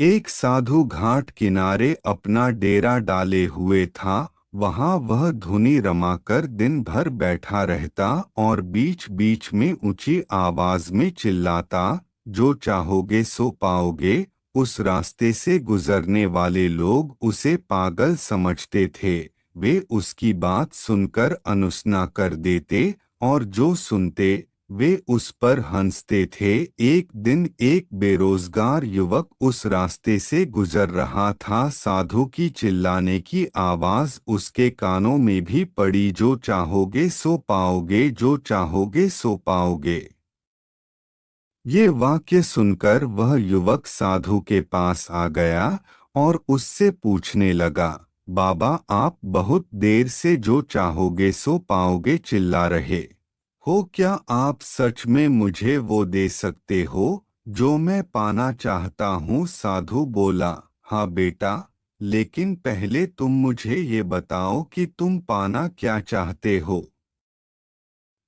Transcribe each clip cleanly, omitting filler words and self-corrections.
एक साधु घाट किनारे अपना डेरा डाले हुए था। वहां वह धुनी रमाकर दिन भर बैठा रहता और बीच बीच में ऊंची आवाज में चिल्लाता, जो चाहोगे सो पाओगे। उस रास्ते से गुजरने वाले लोग उसे पागल समझते थे। वे उसकी बात सुनकर अनुसना कर देते और जो सुनते वे उस पर हंसते थे। एक दिन एक बेरोजगार युवक उस रास्ते से गुजर रहा था। साधु की चिल्लाने की आवाज उसके कानों में भी पड़ी, जो चाहोगे सो पाओगे, जो चाहोगे सो पाओगे। ये वाक्य सुनकर वह युवक साधु के पास आ गया और उससे पूछने लगा, बाबा आप बहुत देर से जो चाहोगे सो पाओगे चिल्ला रहे हो, क्या आप सच में मुझे वो दे सकते हो जो मैं पाना चाहता हूँ? साधु बोला, हाँ बेटा, लेकिन पहले तुम मुझे ये बताओ कि तुम पाना क्या चाहते हो।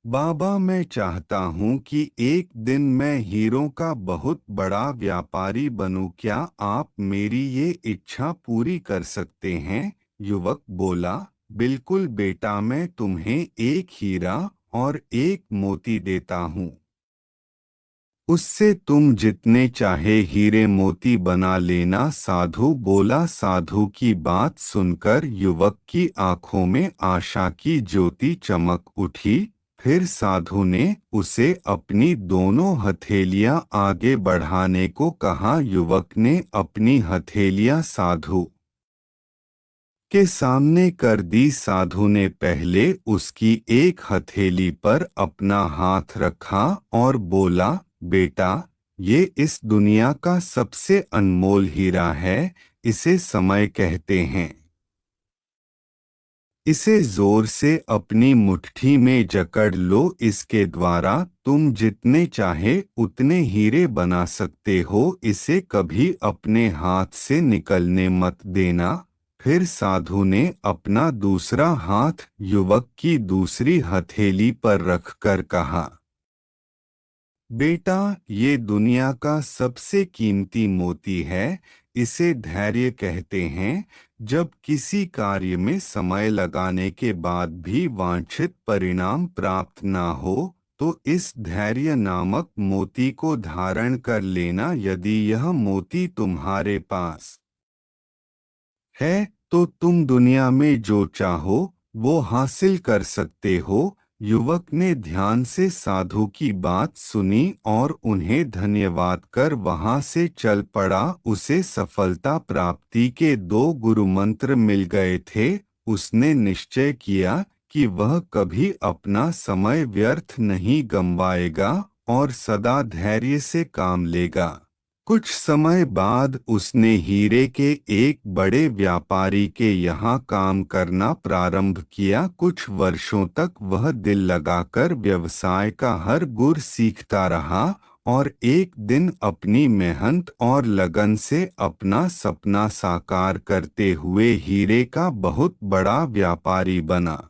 बाबा मैं चाहता हूँ कि एक दिन मैं हीरों का बहुत बड़ा व्यापारी बनूं, क्या आप मेरी ये इच्छा पूरी कर सकते हैं? युवक बोला, बिल्कुल बेटा, मैं तुम्हें एक हीरा और एक मोती देता हूँ। उससे तुम जितने चाहे हीरे मोती बना लेना। साधु बोला। साधु की बात सुनकर युवक की आंखों में आशा की ज्योति चमक उठी। फिर साधु ने उसे अपनी दोनों हथेलियां आगे बढ़ाने को कहा। युवक ने अपनी हथेलियां साधु के सामने कर दी। साधु ने पहले उसकी एक हथेली पर अपना हाथ रखा और बोला, बेटा, ये इस दुनिया का सबसे अनमोल हीरा है। इसे समय कहते हैं। इसे जोर से अपनी मुट्ठी में जकड़ लो। इसके द्वारा तुम जितने चाहे उतने हीरे बना सकते हो। इसे कभी अपने हाथ से निकलने मत देना। फिर साधु ने अपना दूसरा हाथ युवक की दूसरी हथेली पर रखकर कहा, बेटा, ये दुनिया का सबसे कीमती मोती है। इसे धैर्य कहते हैं। जब किसी कार्य में समय लगाने के बाद भी वांछित परिणाम प्राप्त ना हो, तो इस धैर्य नामक मोती को धारण कर लेना। यदि यह मोती तुम्हारे पास है तो तुम दुनिया में जो चाहो वो हासिल कर सकते हो। युवक ने ध्यान से साधु की बात सुनी और उन्हें धन्यवाद कर वहां से चल पड़ा। उसे सफलता प्राप्ति के 2 गुरु मंत्र मिल गए थे। उसने निश्चय किया कि वह कभी अपना समय व्यर्थ नहीं गंवाएगा और सदा धैर्य से काम लेगा। कुछ समय बाद उसने हीरे के एक बड़े व्यापारी के यहाँ काम करना प्रारंभ किया। कुछ वर्षों तक वह दिल लगाकर व्यवसाय का हर गुर सीखता रहा और एक दिन अपनी मेहनत और लगन से अपना सपना साकार करते हुए हीरे का बहुत बड़ा व्यापारी बना।